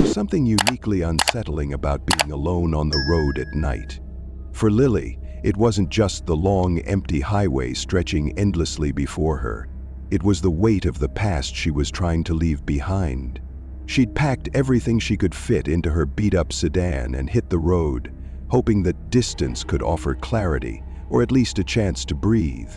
was something uniquely unsettling about being alone on the road at night. For Lily, it wasn't just the long, empty highway stretching endlessly before her. It was the weight of the past she was trying to leave behind. She'd packed everything she could fit into her beat-up sedan and hit the road, hoping that distance could offer clarity, or at least a chance to breathe.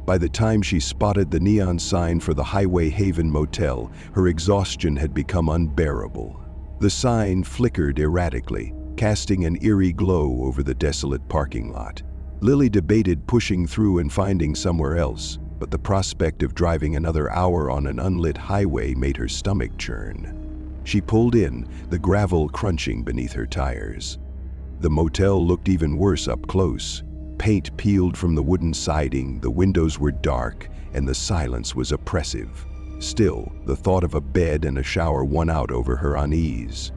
By the time she spotted the neon sign for the Highway Haven Motel, her exhaustion had become unbearable. The sign flickered erratically, casting an eerie glow over the desolate parking lot. Lily debated pushing through and finding somewhere else, but the prospect of driving another hour on an unlit highway made her stomach churn. She pulled in, the gravel crunching beneath her tires. The motel looked even worse up close. Paint peeled from the wooden siding, the windows were dark, and the silence was oppressive. Still, the thought of a bed and a shower won out over her unease.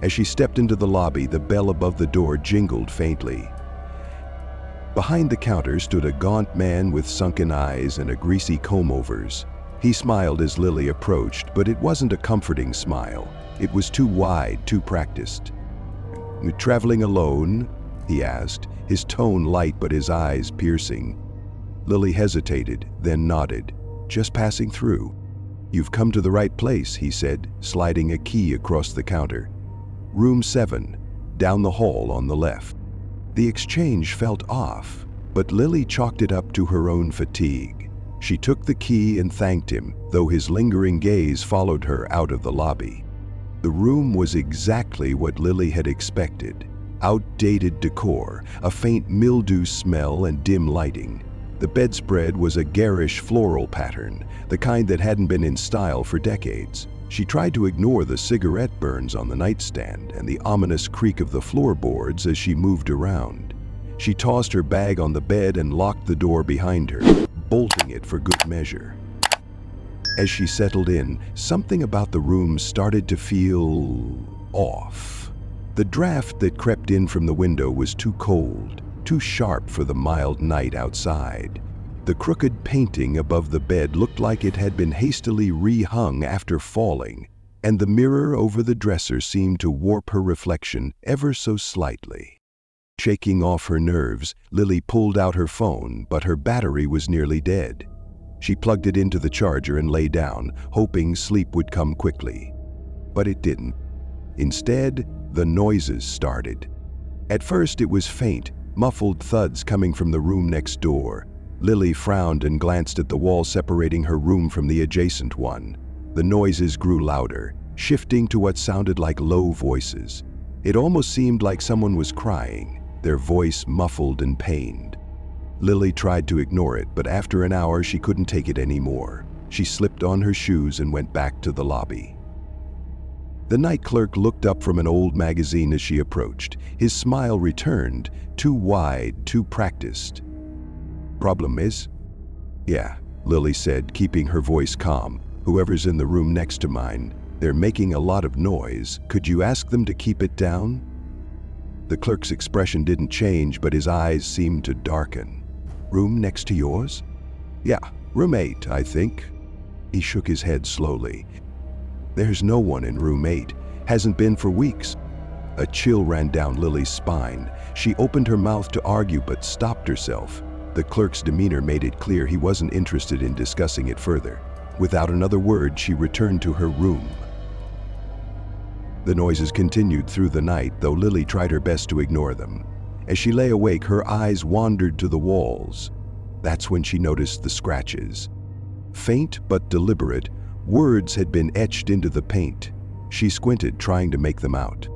As she stepped into the lobby, the bell above the door jingled faintly. Behind the counter stood a gaunt man with sunken eyes and a greasy comb-overs. He smiled as Lily approached, but it wasn't a comforting smile. It was too wide, too practiced. "You traveling alone?" he asked, his tone light but his eyes piercing. Lily hesitated, then nodded. "Just passing through." "You've come to the right place," he said, sliding a key across the counter. "Room 7, down the hall on the left." The exchange felt off, but Lily chalked it up to her own fatigue. She took the key and thanked him, though his lingering gaze followed her out of the lobby. The room was exactly what Lily had expected. Outdated decor, a faint mildew smell and dim lighting. The bedspread was a garish floral pattern, the kind that hadn't been in style for decades. She tried to ignore the cigarette burns on the nightstand and the ominous creak of the floorboards as she moved around. She tossed her bag on the bed and locked the door behind her, bolting it for good measure. As she settled in, something about the room started to feel off. The draft that crept in from the window was too cold, too sharp for the mild night outside. The crooked painting above the bed looked like it had been hastily rehung after falling, and the mirror over the dresser seemed to warp her reflection ever so slightly. Shaking off her nerves, Lily pulled out her phone, but her battery was nearly dead. She plugged it into the charger and lay down, hoping sleep would come quickly. But it didn't. Instead, the noises started. At first it was faint, muffled thuds coming from the room next door. Lily frowned and glanced at the wall separating her room from the adjacent one. The noises grew louder, shifting to what sounded like low voices. It almost seemed like someone was crying, their voice muffled and pained. Lily tried to ignore it, but after an hour she couldn't take it anymore. She slipped on her shoes and went back to the lobby. The night clerk looked up from an old magazine as she approached. His smile returned, too wide, too practiced. "Problem is?" "Yeah," Lily said, keeping her voice calm. "Whoever's in the room next to mine, they're making a lot of noise. Could you ask them to keep it down?" The clerk's expression didn't change, but his eyes seemed to darken. "Room next to yours?" "Yeah, room 8, I think." He shook his head slowly. "There's no one in room 8. Hasn't been for weeks." A chill ran down Lily's spine. She opened her mouth to argue but stopped herself. The clerk's demeanor made it clear he wasn't interested in discussing it further. Without another word, she returned to her room. The noises continued through the night, though Lily tried her best to ignore them. As she lay awake, her eyes wandered to the walls. That's when she noticed the scratches. Faint but deliberate, words had been etched into the paint. She squinted, trying to make them out.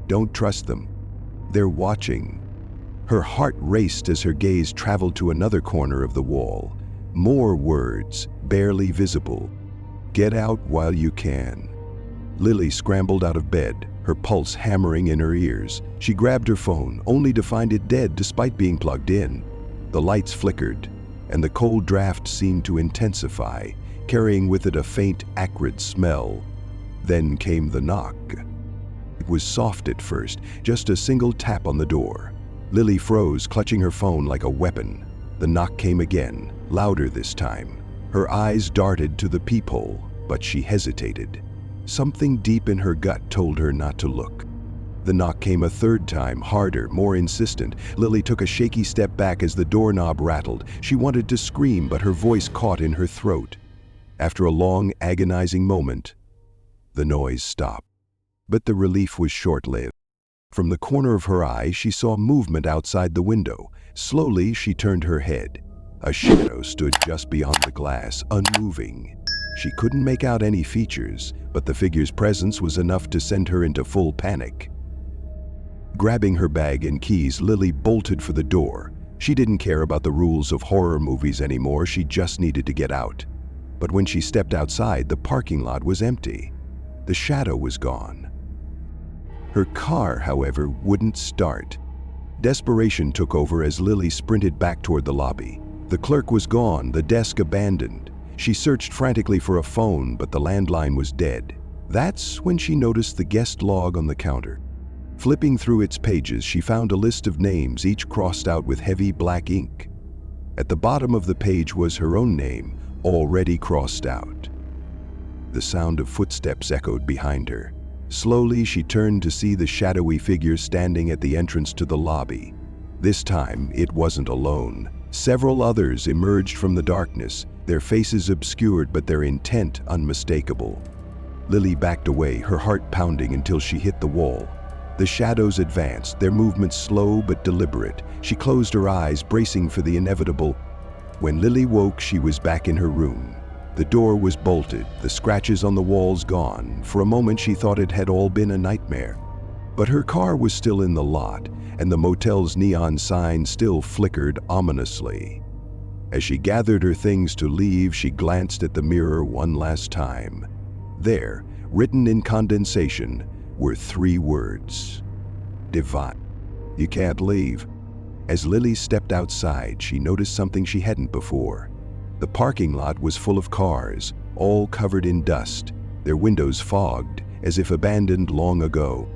"Don't trust them. They're watching." Her heart raced as her gaze traveled to another corner of the wall. More words, barely visible. "Get out while you can." Lily scrambled out of bed, her pulse hammering in her ears. She grabbed her phone, only to find it dead despite being plugged in. The lights flickered, and the cold draft seemed to intensify, carrying with it a faint, acrid smell. Then came the knock. It was soft at first, just a single tap on the door. Lily froze, clutching her phone like a weapon. The knock came again, louder this time. Her eyes darted to the peephole, but she hesitated. Something deep in her gut told her not to look. The knock came a third time, harder, more insistent. Lily took a shaky step back as the doorknob rattled. She wanted to scream, but her voice caught in her throat. After a long, agonizing moment, the noise stopped. But the relief was short-lived. From the corner of her eye, she saw movement outside the window. Slowly, she turned her head. A shadow stood just beyond the glass, unmoving. She couldn't make out any features, but the figure's presence was enough to send her into full panic. Grabbing her bag and keys, Lily bolted for the door. She didn't care about the rules of horror movies anymore, she just needed to get out. But when she stepped outside, the parking lot was empty. The shadow was gone. Her car, however, wouldn't start. Desperation took over as Lily sprinted back toward the lobby. The clerk was gone, the desk abandoned. She searched frantically for a phone, but the landline was dead. That's when she noticed the guest log on the counter. Flipping through its pages, she found a list of names, each crossed out with heavy black ink. At the bottom of the page was her own name, already crossed out. The sound of footsteps echoed behind her. Slowly, she turned to see the shadowy figure standing at the entrance to the lobby. This time, it wasn't alone. Several others emerged from the darkness, their faces obscured but their intent unmistakable. Lily backed away, her heart pounding until she hit the wall. The shadows advanced, their movements slow but deliberate. She closed her eyes, bracing for the inevitable. When Lily woke, she was back in her room. The door was bolted, the scratches on the walls gone. For a moment, she thought it had all been a nightmare. But her car was still in the lot, and the motel's neon sign still flickered ominously. As she gathered her things to leave, she glanced at the mirror one last time. There, written in condensation, were 3 words: divine. You can't leave. As Lily stepped outside, she noticed something she hadn't before. The parking lot was full of cars, all covered in dust, their windows fogged, as if abandoned long ago.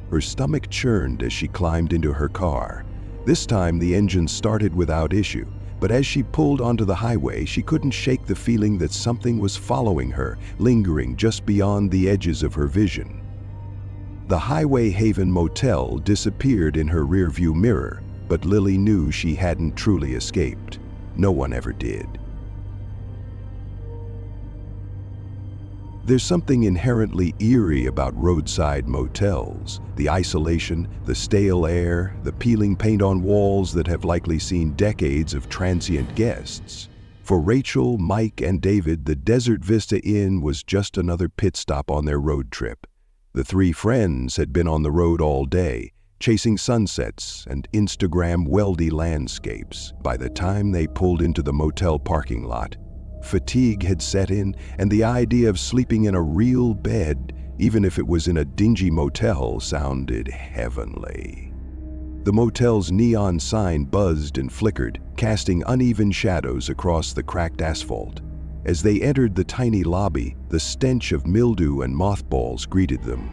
Her stomach churned as she climbed into her car. This time the engine started without issue, but as she pulled onto the highway, she couldn't shake the feeling that something was following her, lingering just beyond the edges of her vision. The Highway Haven Motel disappeared in her rearview mirror, but Lily knew she hadn't truly escaped. No one ever did. There's something inherently eerie about roadside motels. The isolation, the stale air, the peeling paint on walls that have likely seen decades of transient guests. For Rachel, Mike, and David, the Desert Vista Inn was just another pit stop on their road trip. The 3 friends had been on the road all day, chasing sunsets and Instagram-weldy landscapes. By the time they pulled into the motel parking lot, fatigue had set in, and the idea of sleeping in a real bed, even if it was in a dingy motel, sounded heavenly. The motel's neon sign buzzed and flickered, casting uneven shadows across the cracked asphalt. As they entered the tiny lobby, the stench of mildew and mothballs greeted them.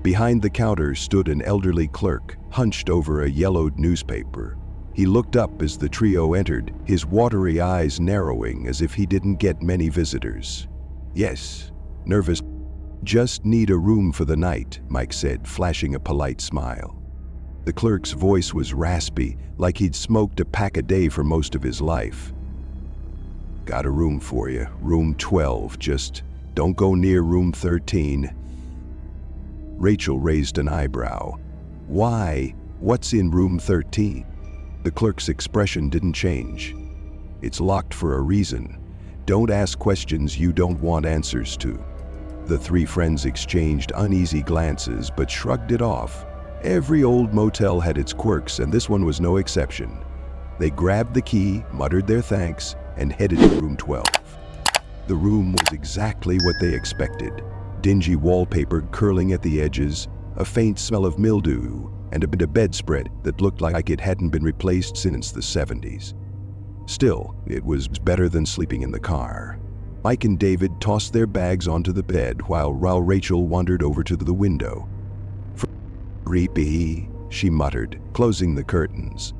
Behind the counter stood an elderly clerk, hunched over a yellowed newspaper. He looked up as the trio entered, his watery eyes narrowing as if he didn't get many visitors. "Yes, nervous. Just need a room for the night," Mike said, flashing a polite smile. The clerk's voice was raspy, like he'd smoked a pack a day for most of his life. "Got a room for you, room 12, just don't go near room 13. Rachel raised an eyebrow. "Why? What's in room 13? The clerk's expression didn't change. "It's locked for a reason. Don't ask questions you don't want answers to." The 3 friends exchanged uneasy glances but shrugged it off. Every old motel had its quirks, and this one was no exception. They grabbed the key, muttered their thanks, and headed to room 12. The room was exactly what they expected. Dingy wallpaper curling at the edges, a faint smell of mildew, and a bedspread that looked like it hadn't been replaced since the 70s. Still, it was better than sleeping in the car. Mike and David tossed their bags onto the bed while Rachel wandered over to the window. "Creepy," she muttered, closing the curtains.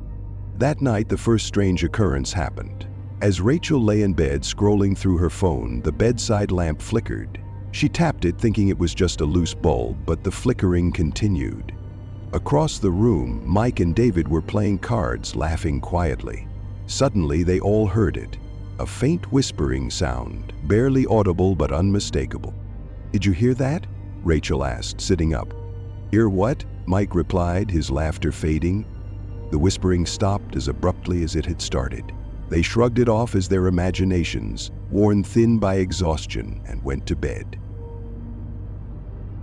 That night, the first strange occurrence happened. As Rachel lay in bed scrolling through her phone, the bedside lamp flickered. She tapped it thinking it was just a loose bulb, but the flickering continued. Across the room, Mike and David were playing cards, laughing quietly. Suddenly, they all heard it. A faint whispering sound, barely audible but unmistakable. "Did you hear that?" Rachel asked, sitting up. "Hear what?" Mike replied, his laughter fading. The whispering stopped as abruptly as it had started. They shrugged it off as their imaginations, worn thin by exhaustion, and went to bed.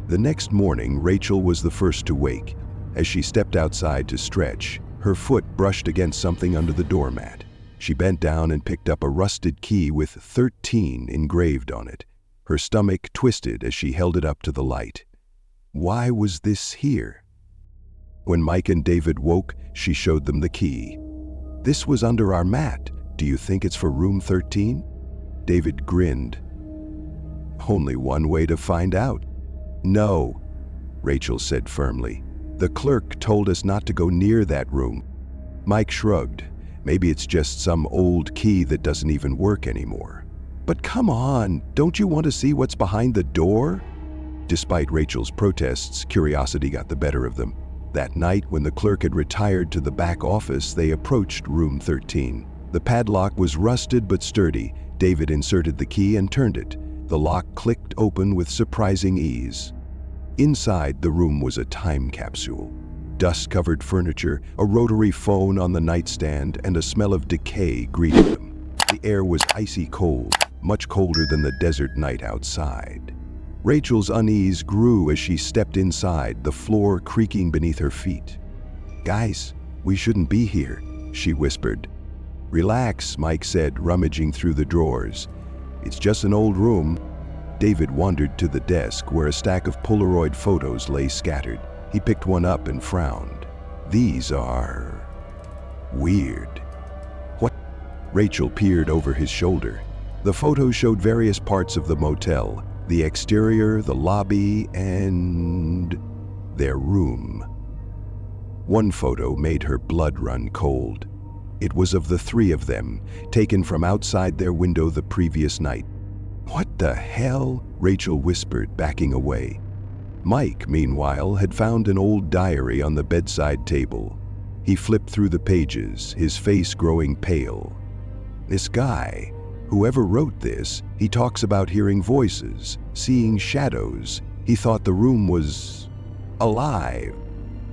The next morning, Rachel was the first to wake. As she stepped outside to stretch, her foot brushed against something under the doormat. She bent down and picked up a rusted key with 13 engraved on it. Her stomach twisted as she held it up to the light. Why was this here? When Mike and David woke, she showed them the key. "This was under our mat. Do you think it's for room 13? David grinned. "Only one way to find out." "No," Rachel said firmly. "The clerk told us not to go near that room." Mike shrugged. "Maybe it's just some old key that doesn't even work anymore." "But come on, don't you want to see what's behind the door?" Despite Rachel's protests, curiosity got the better of them. That night, when the clerk had retired to the back office, they approached room 13. The padlock was rusted but sturdy. David inserted the key and turned it. The lock clicked open with surprising ease. Inside, the room was a time capsule. Dust-covered furniture, a rotary phone on the nightstand, and a smell of decay greeted them. The air was icy cold, much colder than the desert night outside. Rachel's unease grew as she stepped inside, the floor creaking beneath her feet. "Guys, we shouldn't be here," she whispered. "Relax," Mike said, rummaging through the drawers. "It's just an old room." David wandered to the desk where a stack of Polaroid photos lay scattered. He picked one up and frowned. "These are weird." "What?" Rachel peered over his shoulder. The photos showed various parts of the motel, the exterior, the lobby, and their room. One photo made her blood run cold. It was of the three of them, taken from outside their window the previous night. "What the hell?" Rachel whispered, backing away. Mike, meanwhile, had found an old diary on the bedside table. He flipped through the pages, his face growing pale. "This guy, whoever wrote this, he talks about hearing voices, seeing shadows. He thought the room was alive."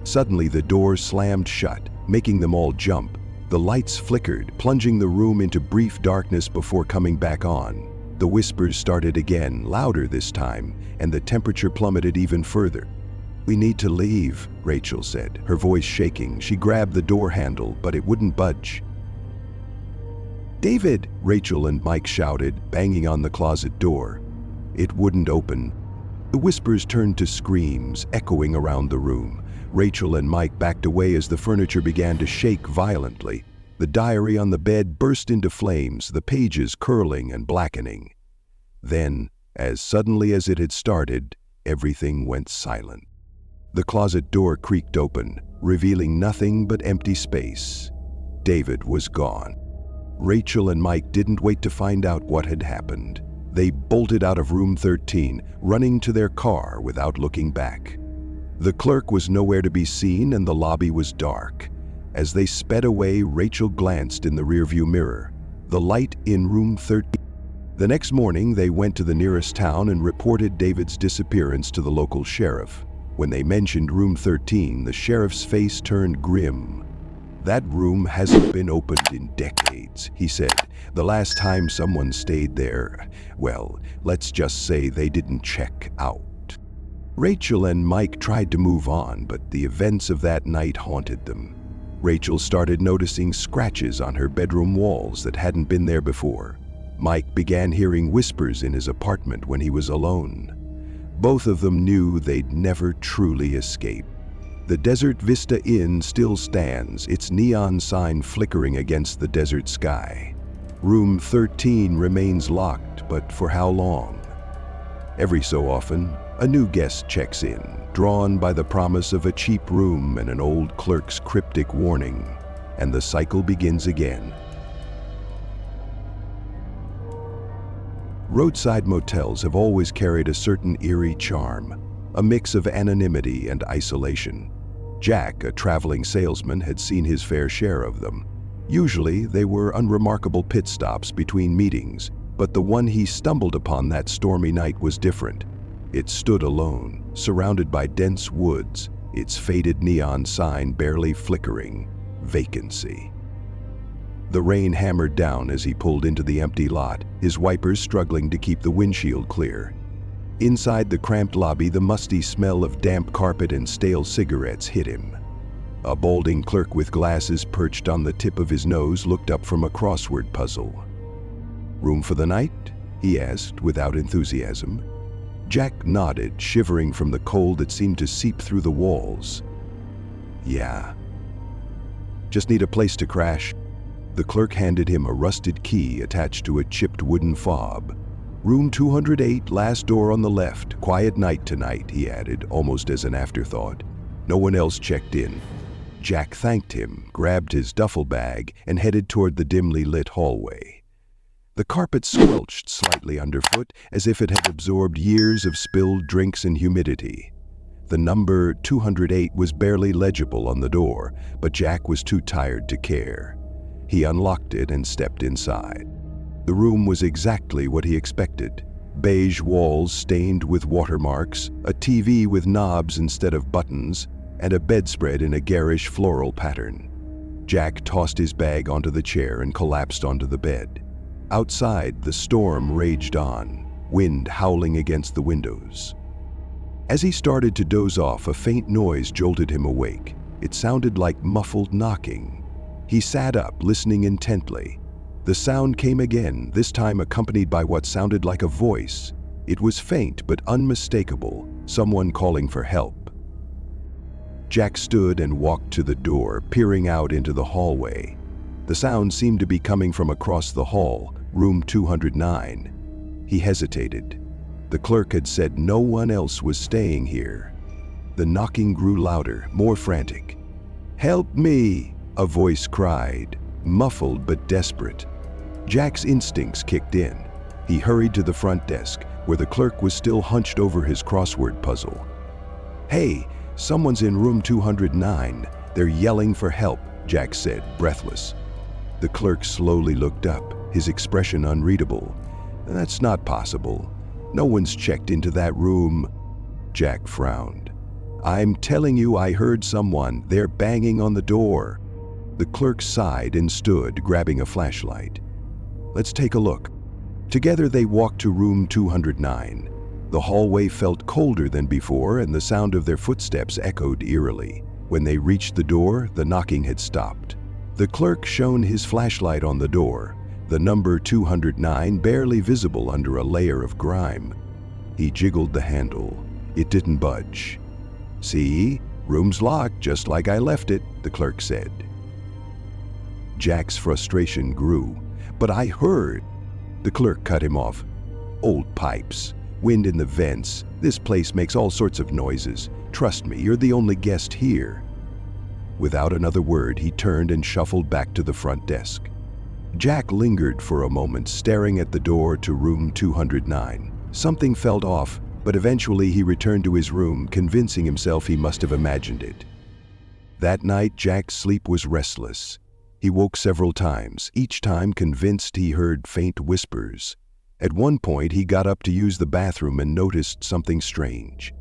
Suddenly, the door slammed shut, making them all jump. The lights flickered, plunging the room into brief darkness before coming back on. The whispers started again, louder this time, and the temperature plummeted even further. "We need to leave," Rachel said, her voice shaking. She grabbed the door handle, but it wouldn't budge. "David!" Rachel and Mike shouted, banging on the closet door. It wouldn't open. The whispers turned to screams, echoing around the room. Rachel and Mike backed away as the furniture began to shake violently. The diary on the bed burst into flames, the pages curling and blackening. Then, as suddenly as it had started, everything went silent. The closet door creaked open, revealing nothing but empty space. David was gone. Rachel and Mike didn't wait to find out what had happened. They bolted out of room 13, running to their car without looking back. The clerk was nowhere to be seen and the lobby was dark. As they sped away, Rachel glanced in the rearview mirror. The light in room 13. The next morning, they went to the nearest town and reported David's disappearance to the local sheriff. When they mentioned room 13, the sheriff's face turned grim. "That room hasn't been opened in decades," he said. "The last time someone stayed there, well, let's just say they didn't check out." Rachel and Mike tried to move on, but the events of that night haunted them. Rachel started noticing scratches on her bedroom walls that hadn't been there before. Mike began hearing whispers in his apartment when he was alone. Both of them knew they'd never truly escape. The Desert Vista Inn still stands, its neon sign flickering against the desert sky. Room 13 remains locked, but for how long? Every so often, a new guest checks in, drawn by the promise of a cheap room and an old clerk's cryptic warning, and the cycle begins again. Roadside motels have always carried a certain eerie charm, a mix of anonymity and isolation. Jack, a traveling salesman, had seen his fair share of them. Usually, they were unremarkable pit stops between meetings, but the one he stumbled upon that stormy night was different. It stood alone, surrounded by dense woods, its faded neon sign barely flickering: vacancy. The rain hammered down as he pulled into the empty lot, his wipers struggling to keep the windshield clear. Inside the cramped lobby, the musty smell of damp carpet and stale cigarettes hit him. A balding clerk with glasses perched on the tip of his nose looked up from a crossword puzzle. "Room for the night?" he asked without enthusiasm. Jack nodded, shivering from the cold that seemed to seep through the walls. "Yeah. Just need a place to crash." The clerk handed him a rusted key attached to a chipped wooden fob. "Room 208, last door on the left. Quiet night tonight," he added, almost as an afterthought. No one else checked in. Jack thanked him, grabbed his duffel bag, and headed toward the dimly lit hallway. The carpet squelched slightly underfoot, as if it had absorbed years of spilled drinks and humidity. The number 208 was barely legible on the door, but Jack was too tired to care. He unlocked it and stepped inside. The room was exactly what he expected. Beige walls stained with watermarks, a TV with knobs instead of buttons, and a bedspread in a garish floral pattern. Jack tossed his bag onto the chair and collapsed onto the bed. Outside, the storm raged on, wind howling against the windows. As he started to doze off, a faint noise jolted him awake. It sounded like muffled knocking. He sat up, listening intently. The sound came again, this time accompanied by what sounded like a voice. It was faint but unmistakable, someone calling for help. Jack stood and walked to the door, peering out into the hallway. The sound seemed to be coming from across the hall, room 209. He hesitated. The clerk had said no one else was staying here. The knocking grew louder, more frantic. "Help me!" a voice cried, muffled but desperate. Jack's instincts kicked in. He hurried to the front desk, where the clerk was still hunched over his crossword puzzle. "Hey, someone's in room 209. They're yelling for help," Jack said, breathless. The clerk slowly looked up, his expression unreadable. "That's not possible. No one's checked into that room." Jack frowned. "I'm telling you, I heard someone. They're banging on the door." The clerk sighed and stood, grabbing a flashlight. "Let's take a look." Together they walked to room 209. The hallway felt colder than before, and the sound of their footsteps echoed eerily. When they reached the door, the knocking had stopped. The clerk shone his flashlight on the door, the number 209 barely visible under a layer of grime. He jiggled the handle. It didn't budge. "See? Room's locked, just like I left it," the clerk said. Jack's frustration grew. "But I heard." The clerk cut him off. "Old pipes. Wind in the vents. This place makes all sorts of noises. Trust me, you're the only guest here." Without another word, he turned and shuffled back to the front desk. Jack lingered for a moment, staring at the door to room 209. Something felt off, but eventually he returned to his room, convincing himself he must have imagined it. That night, Jack's sleep was restless. He woke several times, each time convinced he heard faint whispers. At one point, he got up to use the bathroom and noticed something strange.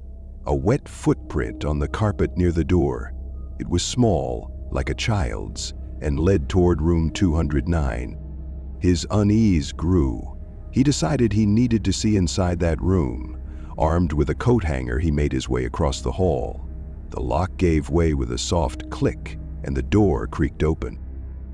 A wet footprint on the carpet near the door. It was small, like a child's, and led toward room 209. His unease grew. He decided he needed to see inside that room. Armed with a coat hanger, he made his way across the hall. The lock gave way with a soft click, and the door creaked open.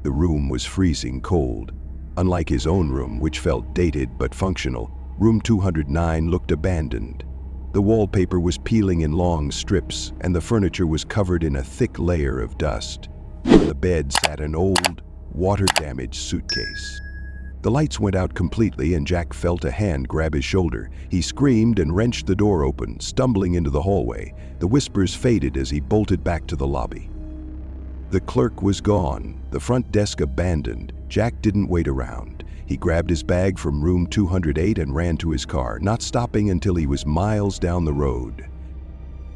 The room was freezing cold. Unlike his own room, which felt dated but functional, room 209 looked abandoned. The wallpaper was peeling in long strips, and the furniture was covered in a thick layer of dust. On the bed sat an old, water-damaged suitcase. The lights went out completely, and Jack felt a hand grab his shoulder. He screamed and wrenched the door open, stumbling into the hallway. The whispers faded as he bolted back to the lobby. The clerk was gone, the front desk abandoned. Jack didn't wait around. He grabbed his bag from room 208 and ran to his car, not stopping until he was miles down the road.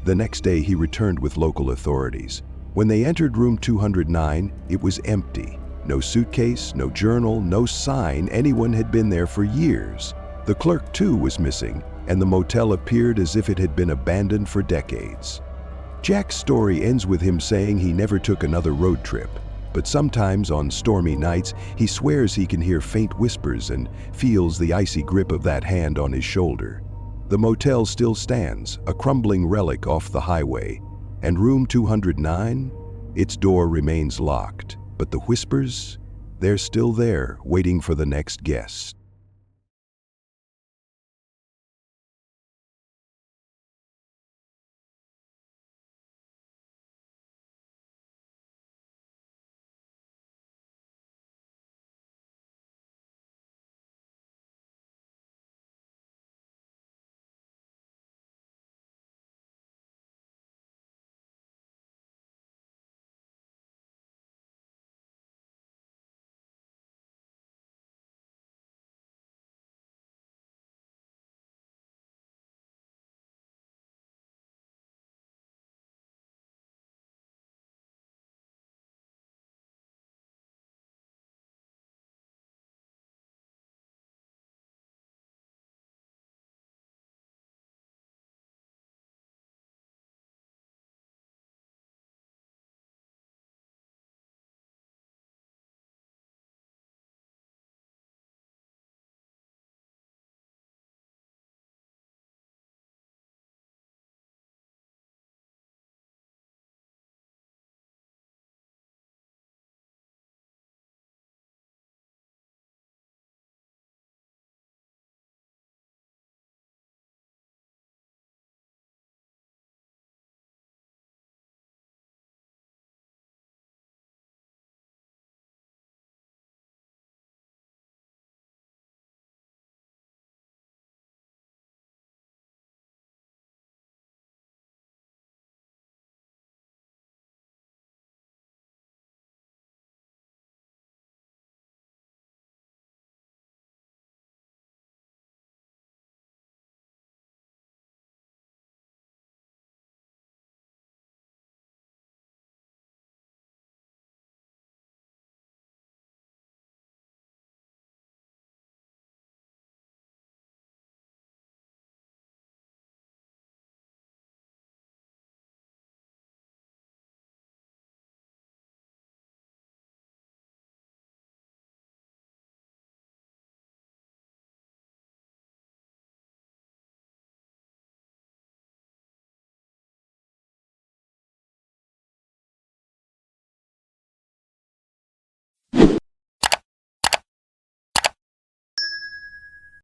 The next day, he returned with local authorities. When they entered room 209, it was empty. No suitcase, no journal, no sign anyone had been there for years. The clerk, too, was missing, and the motel appeared as if it had been abandoned for decades. Jack's story ends with him saying he never took another road trip, but sometimes on stormy nights, he swears he can hear faint whispers and feels the icy grip of that hand on his shoulder. The motel still stands, a crumbling relic off the highway, and room 209, its door remains locked, but the whispers, they're still there, waiting for the next guest.